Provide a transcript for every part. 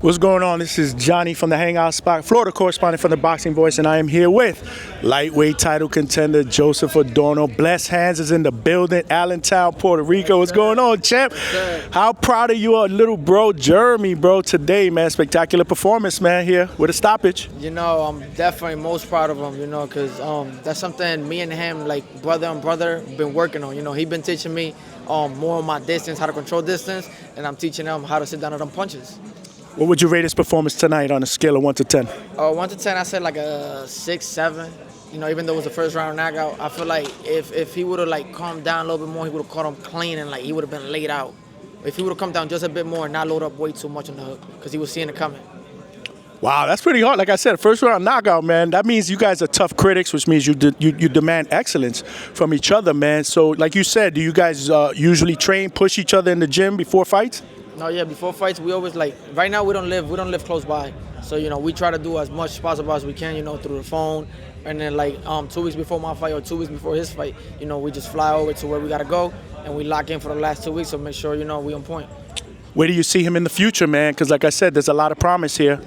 What's going on? This is Johnny from the Hangout spot, Florida correspondent from the Boxing Voice, and I am here with lightweight title contender Joseph Adorno. Blessed Hands is in the building, Allentown, Puerto Rico. What's going on, champ? How proud of you, little bro Jeremy, bro, today, man. Spectacular performance, man, here with a stoppage. You know, I'm definitely most proud of him, you know, because that's something me and him, like brother on brother, been working on. You know, he been teaching me more on my distance, how to control distance, and I'm teaching him how to sit down on them punches. What would you rate his performance tonight on a scale of 1 to 10? 1 to 10, I said like a 6, 7. You know, even though it was the first round knockout, I feel like if he would have like calmed down a little bit more, he would have caught him clean and like he would have been laid out. If he would have come down just a bit more and not load up way too much on the hook, because he was seeing it coming. Wow, that's pretty hard. Like I said, first round knockout, man. That means you guys are tough critics, which means you demand excellence from each other, man. So, like you said, do you guys usually train, push each other in the gym before fights? No, yeah, before fights, we always like, right now we don't live close by. So, you know, we try to do as much as possible as we can, you know, through the phone. And then like 2 weeks before my fight or 2 weeks before his fight, you know, we just fly over to where we got to go and we lock in for the last 2 weeks to make sure, you know, we on point. Where do you see him in the future, man? Because like I said, there's a lot of promise here.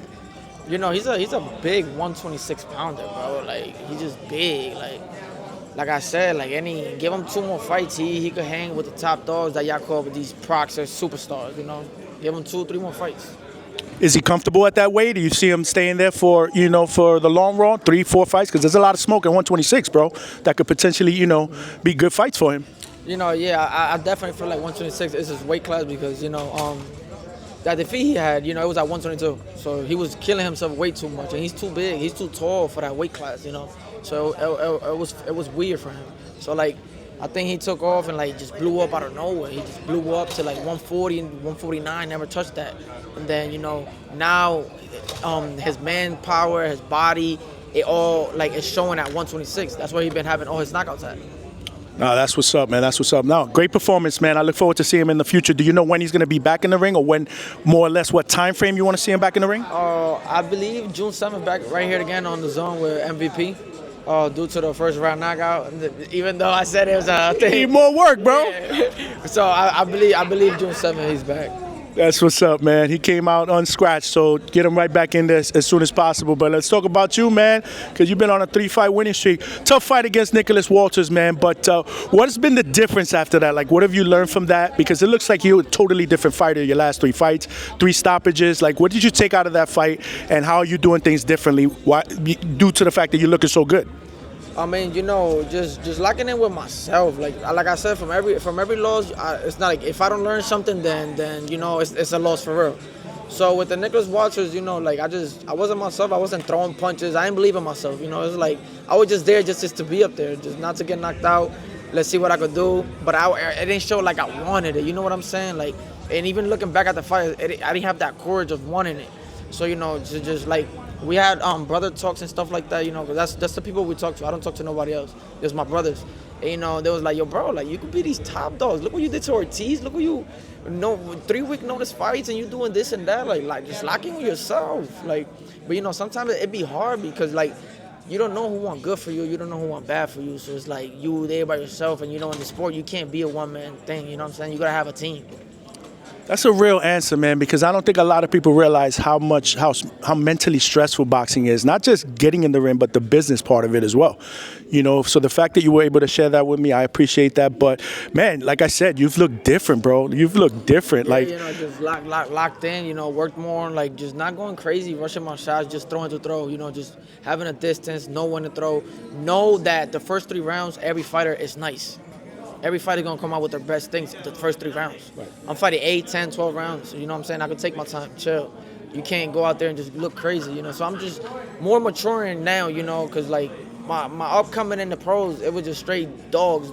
You know, he's a big 126 pounder, bro. Like, he's just big. Like I said, like give him 2 more fights, he could hang with the top dogs that y'all call with these procs or superstars, you know. Give him 2, 3 more fights. Is he comfortable at that weight? Do you see him staying there for, you know, for the long run, 3, 4 fights? Because there's a lot of smoke at 126, bro, that could potentially, you know, be good fights for him. You know, yeah, I definitely feel like 126 is his weight class because, you know, that defeat he had, you know, it was at 122. So he was killing himself way too much, and he's too big, he's too tall for that weight class, you know. So it was weird for him. So like, I think he took off and like just blew up out of nowhere. He just blew up to like 140 and 149, never touched that. And then, you know, now his manpower, his body, it all like it's showing at 126. That's where he's been having all his knockouts at. No, that's what's up, man. That's what's up. No, great performance, man. I look forward to seeing him in the future. Do you know when he's going to be back in the ring, or when, more or less, what time frame you want to see him back in the ring? I believe June 7th, back right here again on the zone with MVP. Due to the first round knockout, even though I said it was a thing. Need more work, bro. Yeah. So I believe June 7th he's back. That's what's up, man. He came out unscratched, so get him right back in there as soon as possible. But let's talk about you, man, because you've been on a 3-fight winning streak. Tough fight against Nicholas Walters, man. But what has been the difference after that? Like, what have you learned from that? Because it looks like you're a totally different fighter your last 3 fights, 3 stoppages. Like, what did you take out of that fight, and how are you doing things differently due to the fact that you're looking so good? I mean, you know, just locking in with myself. Like I said, from every loss, it's not like if I don't learn something, then you know, it's a loss for real. So with the Nicholas Walters, you know, like I wasn't myself. I wasn't throwing punches. I didn't believe in myself. You know, it was like I was just there just to be up there, just not to get knocked out. Let's see what I could do. But it didn't show like I wanted it. You know what I'm saying? Like, and even looking back at the fight, I didn't have that courage of wanting it. So, you know, just like. We had brother talks and stuff like that, you know, because that's the people we talk to. I don't talk to nobody else. It's my brothers. And, you know, they was like, yo, bro, like, you could be these top dogs. Look what you did to Ortiz. Look what you, 3-week notice fights and you doing this and that. Like just locking with yourself. Like, but, you know, sometimes it be hard because, like, you don't know who want good for you. You don't know who want bad for you. So it's like you there by yourself. And, you know, in the sport, you can't be a one-man thing. You know what I'm saying? You got to have a team. That's a real answer, man, because I don't think a lot of people realize how mentally stressful boxing is. Not just getting in the ring, but the business part of it as well. You know, so the fact that you were able to share that with me, I appreciate that. But, man, like I said, you've looked different, bro. You've looked different. Yeah, like, you know, just locked in, you know, worked more, like just not going crazy, rushing my shots, just throwing to throw, you know, just having a distance, know when to throw. Know that the first 3 rounds, every fighter is nice. Every fighter going to come out with their best things the first 3 rounds. Right. I'm fighting 8, 10, 12 rounds. So, you know what I'm saying? I can take my time, chill. You can't go out there and just look crazy, you know? So I'm just more maturing now, you know, because, like, my upcoming in the pros, it was just straight dogs.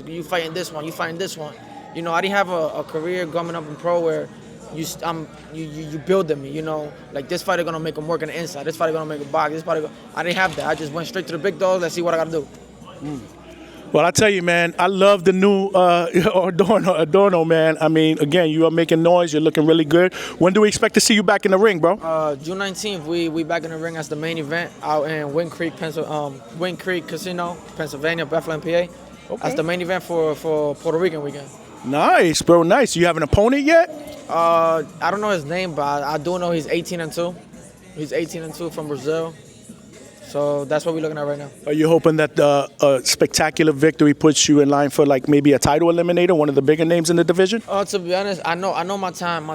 You fighting this one, you fighting this one. You know, I didn't have a career coming up in pro where you building me, you know? Like, this fighter going to make them work on the inside. This fighter going to make a box. I didn't have that. I just went straight to the big dogs. Let's see what I got to do. Well, I tell you, man, I love the new Adorno, man. I mean, again, you are making noise. You're looking really good. When do we expect to see you back in the ring, bro? June 19th, we back in the ring as the main event out in Wind Creek Casino, Pennsylvania, Bethlehem, PA. Okay. That's the main event for Puerto Rican weekend. Nice, bro. Nice. You have an opponent yet? I don't know his name, but I do know he's 18-2. He's 18-2 from Brazil. So that's what we're looking at right now. Are you hoping that the spectacular victory puts you in line for like maybe a title eliminator, one of the bigger names in the division? To be honest, I know my time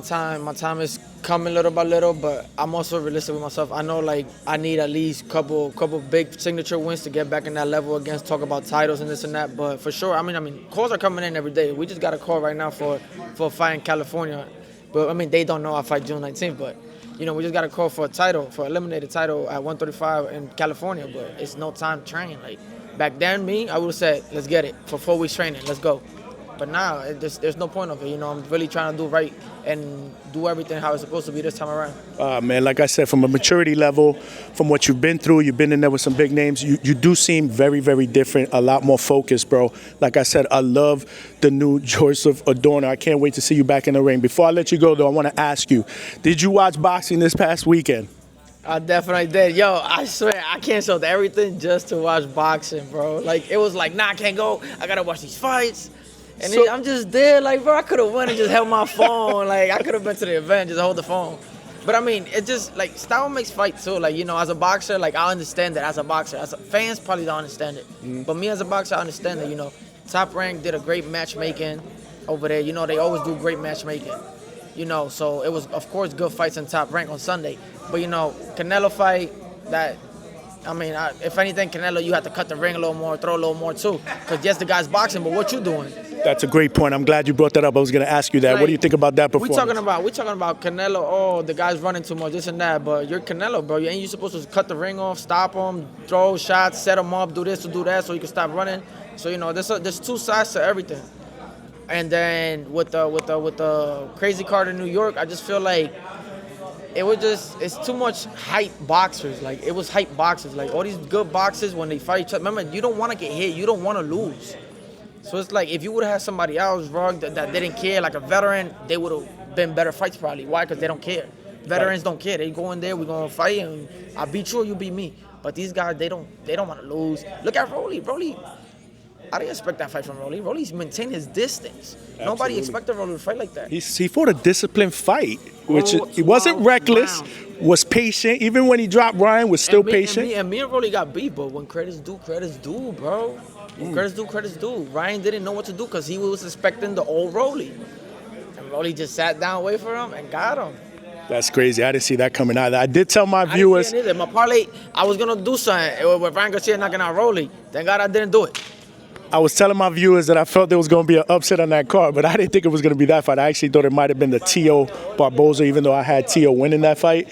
is coming little by little, but I'm also realistic with myself. I know like I need at least couple big signature wins to get back in that level again. Talk about titles and this and that, but for sure, I mean, calls are coming in every day. We just got a call right now for a fight in California, but I mean they don't know I fight June 19th, but. You know, we just got a call for a title, for eliminated title at 135 in California, but it's no time to train. Like, back then, I would have said, let's get it for 4 weeks training, let's go. But now, there's no point of it. You know, I'm really trying to do right and do everything how it's supposed to be this time around. Man, like I said, from a maturity level, from what you've been through, you've been in there with some big names, you do seem very, very different, a lot more focused, bro. Like I said, I love the new Joseph Adorno. I can't wait to see you back in the ring. Before I let you go, though, I want to ask you, did you watch boxing this past weekend? I definitely did. Yo, I swear, I canceled everything just to watch boxing, bro. Like, it was like, nah, I can't go. I got to watch these fights. And So- I'm just there, like, bro, I could have went and just held my phone. Like, I could have been to the event, just hold the phone. But I mean, it just, like, style makes fight too. Like, you know, as a boxer, like, I understand that as a boxer. Fans probably don't understand it. But me as a boxer, I understand that, you know. Top Rank did a great matchmaking over there. You know, they always do great matchmaking. You know, so it was, of course, good fights in Top Rank on Sunday. But, you know, Canelo fight, if anything, Canelo, you have to cut the ring a little more, throw a little more too. Because, yes, the guy's boxing, but what you doing? That's a great point. I'm glad you brought that up. I was going to ask you that. Like, what do you think about that performance? We talking about Canelo. Oh, the guy's running too much, this and that. But you're Canelo, bro. Ain't you supposed to cut the ring off, stop him, throw shots, set him up, do this to do that, so you can stop running. So you know, there's two sides to everything. And then with the crazy card in New York, I just feel like it's too much hype boxers. Like it was hype boxers. Like all these good boxers when they fight each other. Remember, you don't want to get hit. You don't want to lose. So it's like if you would have had somebody else, Rug, that didn't care, like a veteran, they would have been better fights probably. Why? Because they don't care. Veterans don't care. They go in there, we're gonna fight, and I beat you or you beat me. But these guys, they don't want to lose. Look at Rolly. I didn't expect that fight from Rolly. Rolly's maintained his distance. Absolutely. Nobody expected Rolly to fight like that. He fought a disciplined fight, which he wasn't 12 reckless, rounds. was patient. Even when he dropped Ryan, was still patient. And me and Rolly got beat, but when credits due, bro. When credits due. Ryan didn't know what to do because he was expecting the old Rolly. And Rolly just sat down, wait for him, and got him. That's crazy. I didn't see that coming either. I did tell my viewers. I didn't see it either. My parlay, I was going to do something with Ryan Garcia knocking out Rolly. Thank God I didn't do it. I was telling my viewers that I felt there was going to be an upset on that card, but I didn't think it was going to be that fight. I actually thought it might have been the Tio Barboza, even though I had Tio winning that fight.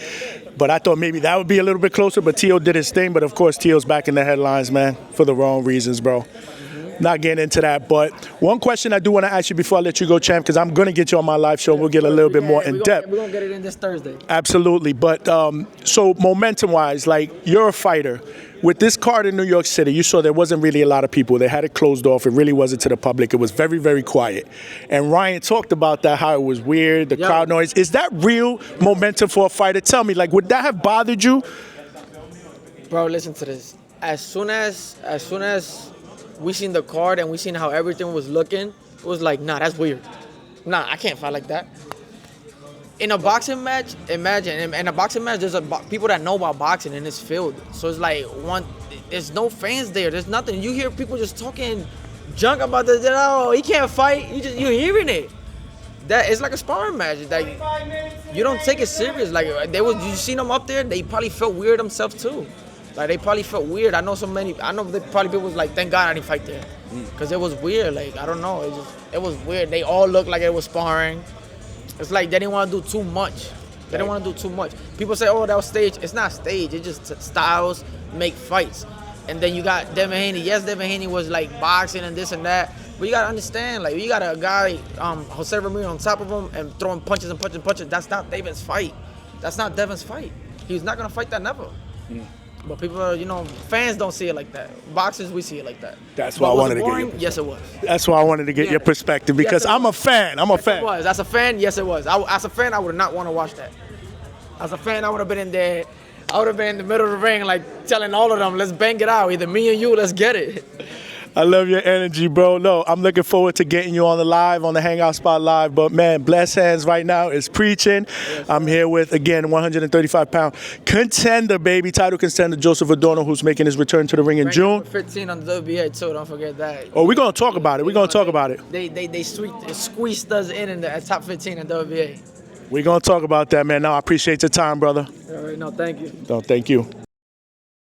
But I thought maybe that would be a little bit closer, but Tio did his thing. But, of course, Tio's back in the headlines, man, for the wrong reasons, bro. Not getting into that, but one question I do want to ask you before I let you go, champ, because I'm going to get you on my live show and we'll get a little bit more in depth. We're going to get it in this Thursday. Absolutely. But so momentum-wise, like you're a fighter. With this card in New York City, you saw there wasn't really a lot of people. They had it closed off. It really wasn't to the public. It was very, very quiet. And Ryan talked about that, how it was weird, the crowd noise. Is that real momentum for a fighter? Tell me, like, would that have bothered you? Bro, listen to this. As soon as we seen the card and we seen how everything was looking, it was like, nah, that's weird. Nah, I can't fight like that. In a boxing match, imagine, in a boxing match, there's people that know about boxing in this field. So it's like, there's no fans there. There's nothing. You hear people just talking junk about this. Oh, he can't fight. You're hearing it. That it's like a sparring match. Like you don't take it serious. Like you seen them up there. They probably felt weird themselves too. Like they probably felt weird. I know probably people was like, thank God I didn't fight there, because it was weird. Like I don't know. It was weird. They all looked like it was sparring. It's like they didn't want to do too much. They didn't want to do too much. People say, oh, that was staged. It's not staged. It's just styles make fights. And then you got Devin Haney. Yes, Devin Haney was like boxing and this and that. But you got to understand, like, you got a guy, Jose Ramirez on top of him and throwing punches and punches and punches. That's not Devin's fight. That's not Devin's fight. He's not going to fight that never. But people, fans don't see it like that. Boxers, we see it like that. That's why I wanted to get you. Yes, it was. That's why I wanted to get your perspective, because I'm a fan. I'm a fan. It was. As a fan, yes, it was. As a fan, I would not want to watch that. As a fan, I would have been in there. I would have been in the middle of the ring, like telling all of them, let's bang it out. Either me or you, let's get it. I love your energy, bro. No, I'm looking forward to getting you on the Hangout spot live. But man, Blessed Hands right now is preaching. I'm here with, again, 135-pound contender, baby, title contender Joseph Adorno, who's making his return to the ring in June. 15 on the WBA too. Don't forget that. Oh, we're gonna talk about it. We're gonna talk about it. They squeezed us in the top 15 in WBA. We're gonna talk about that, man. No, I appreciate your time, brother. All right, no, thank you. No, thank you.